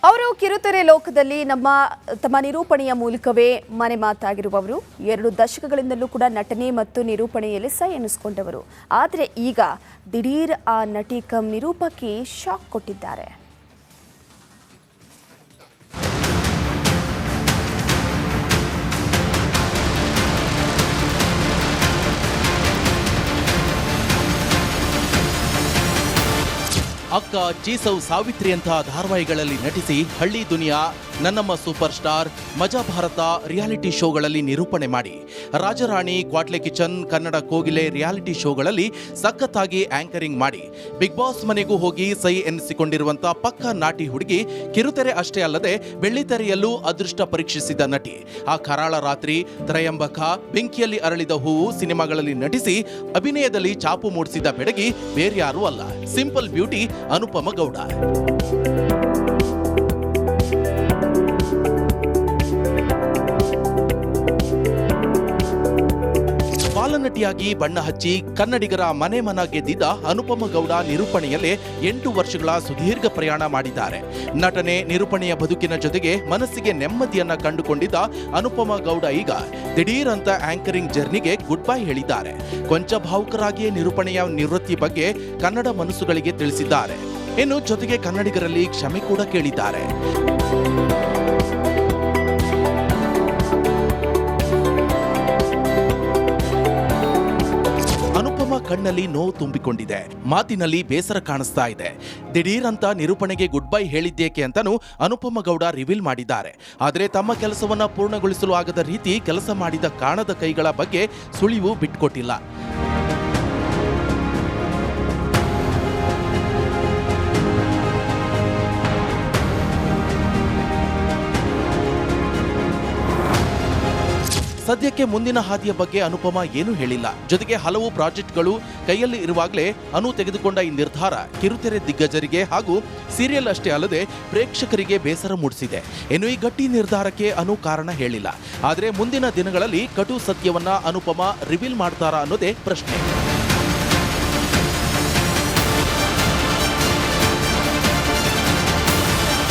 ಅವರು ಕಿರುತೆರೆ ಲೋಕದಲ್ಲಿ ತಮ್ಮ ನಿರೂಪಣೆಯ ಮೂಲಕವೇ ಮನೆ ಮಾತಾಗಿರುವವರು. 2 ದಶಕಗಳಿಂದಲೂ ಕೂಡ ನಟನೆ ಮತ್ತು ನಿರೂಪಣೆಯಲ್ಲಿ ಸೈ ಎನಿಸಿಕೊಂಡವರು. ಆದರೆ ಈಗ ದಿಢೀರ್ ಆ ನಟಿ ಕಮ್ ನಿರೂಪಕಿ ಶಾಕ್ ಕೊಟ್ಟಿದ್ದಾರೆ. ಅಕ್ಕ, ಚೀಸೌ, ಸಾವಿತ್ರಿ ಅಂತಹ ಧಾರಾವಾಹಿಗಳಲ್ಲಿ ನಟಿಸಿ ಹಳ್ಳಿ ದುನಿಯಾ, ನನ್ನಮ್ಮ ಸೂಪರ್ ಸ್ಟಾರ್, ಮಜಾ ಭಾರತ ರಿಯಾಲಿಟಿ ಶೋಗಳಲ್ಲಿ ನಿರೂಪಣೆ ಮಾಡಿ ರಾಜರಾಣಿ, ಕ್ವಾಟ್ಲೆ ಕಿಚನ್, ಕನ್ನಡ ಕೋಗಿಲೆ ರಿಯಾಲಿಟಿ ಶೋಗಳಲ್ಲಿ ಸಖತ್ತಾಗಿ ಆಂಕರಿಂಗ್ ಮಾಡಿ ಬಿಗ್ ಬಾಸ್ ಮನೆಗೂ ಹೋಗಿ ಸೈ ಎನಿಸಿಕೊಂಡಿರುವಂತ ಪಕ್ಕಾ ನಾಟಿ ಹುಡುಗಿ. ಕಿರುತೆರೆ ಅಷ್ಟೇ ಅಲ್ಲದೆ ಬೆಳ್ಳಿತೆರೆಯಲ್ಲೂ ಅದೃಷ್ಟ ಪರೀಕ್ಷಿಸಿದ ನಟಿ. ಆ ಕರಾಳ ರಾತ್ರಿ, ತ್ರಯಂಬಕ, ಬೆಂಕಿಯಲ್ಲಿ ಅರಳಿದ ಹೂವು ಸಿನಿಮಾಗಳಲ್ಲಿ ನಟಿಸಿ ಅಭಿನಯದಲ್ಲಿ ಚಾಪು ಮೂಡಿಸಿದ ಬೆಡಗಿ ಬೇರ್ಯಾರೂ ಅಲ್ಲ, ಸಿಂಪಲ್ ಬ್ಯೂಟಿ ಅನುಪಮ ಗೌಡ. ಬಾಲನಟಿಯಾಗಿ ಬಣ್ಣ ಹಚ್ಚಿ ಕನ್ನಡಿಗರ ಮನೆ ಮನ ಗೆದ್ದಿದ್ದ ಅನುಪಮ ಗೌಡ ನಿರೂಪಣೆಯಲ್ಲೇ 8 ವರ್ಷಗಳ ಸುದೀರ್ಘ ಪ್ರಯಾಣ ಮಾಡಿದ್ದಾರೆ. ನಟನೆ, ನಿರೂಪಣೆಯ ಬದುಕಿನ ಜೊತೆಗೆ ಮನಸ್ಸಿಗೆ ನೆಮ್ಮದಿಯನ್ನ ಕಂಡುಕೊಂಡಿದ್ದ ಅನುಪಮ ಗೌಡ ಈಗ ದಿಢೀರ್ ಅಂತ ಆಂಕರಿಂಗ್ ಜರ್ನಿಗೆ ಗುಡ್ ಬೈ ಹೇಳಿದ್ದಾರೆ. ಕೊಂಚ ಭಾವುಕರಾಗಿಯೇ ನಿರೂಪಣೆಯ ನಿವೃತ್ತಿ ಬಗ್ಗೆ ಕನ್ನಡ ಮನಸ್ಸುಗಳಿಗೆ ತಿಳಿಸಿದ್ದಾರೆ. ಇನ್ನು ಜೊತೆಗೆ ಕನ್ನಡಿಗರಲ್ಲಿ ಕ್ಷಮೆ ಕೂಡ ಕೇಳಿದ್ದಾರೆ. ಅನುಪಮ ಕಣ್ಣಲ್ಲಿ ನೋವು ತುಂಬಿಕೊಂಡಿದೆ, ಮಾತಿನಲ್ಲಿ ಬೇಸರ ಕಾಣಿಸ್ತಾ ಇದೆ. ದಿಢೀರ್ ಅಂತ ನಿರೂಪಣೆಗೆ ಗುಡ್ ಬೈ ಹೇಳಿದ್ದೇಕೆ ಅಂತಾನೂ ಅನುಪಮ ಗೌಡ ರಿವೀಲ್ ಮಾಡಿದ್ದಾರೆ. ಆದರೆ ತಮ್ಮ ಕೆಲಸವನ್ನ ಪೂರ್ಣಗೊಳಿಸಲು ಆಗದ ರೀತಿ ಕೆಲಸ ಮಾಡಿದ ಕಾಣದ ಕೈಗಳ ಬಗ್ಗೆ ಸುಳಿವು ಬಿಟ್ಕೊಟ್ಟಿಲ್ಲ. ಸದ್ಯಕ್ಕೆ ಮುಂದಿನ ಹಾದಿಯ ಬಗ್ಗೆ ಅನುಪಮ ಏನೂ ಹೇಳಿಲ್ಲ. ಜೊತೆಗೆ ಹಲವು ಪ್ರಾಜೆಕ್ಟ್ಗಳು ಕೈಯಲ್ಲಿ ಇರುವಾಗಲೇ ಅನು ತೆಗೆದುಕೊಂಡ ಈ ನಿರ್ಧಾರ ಕಿರುತೆರೆ ದಿಗ್ಗಜರಿಗೆ ಹಾಗೂ ಸೀರಿಯಲ್ ಅಷ್ಟೇ ಅಲ್ಲದೆ ಪ್ರೇಕ್ಷಕರಿಗೆ ಬೇಸರ ಮೂಡಿಸಿದೆ. ಇನ್ನು ಈ ಗಟ್ಟಿ ನಿರ್ಧಾರಕ್ಕೆ ಅನು ಕಾರಣ ಹೇಳಿಲ್ಲ. ಆದರೆ ಮುಂದಿನ ದಿನಗಳಲ್ಲಿ ಕಟು ಸತ್ಯವನ್ನ ಅನುಪಮ ರಿವೀಲ್ ಮಾಡ್ತಾರಾ ಅನ್ನೋದೇ ಪ್ರಶ್ನೆ.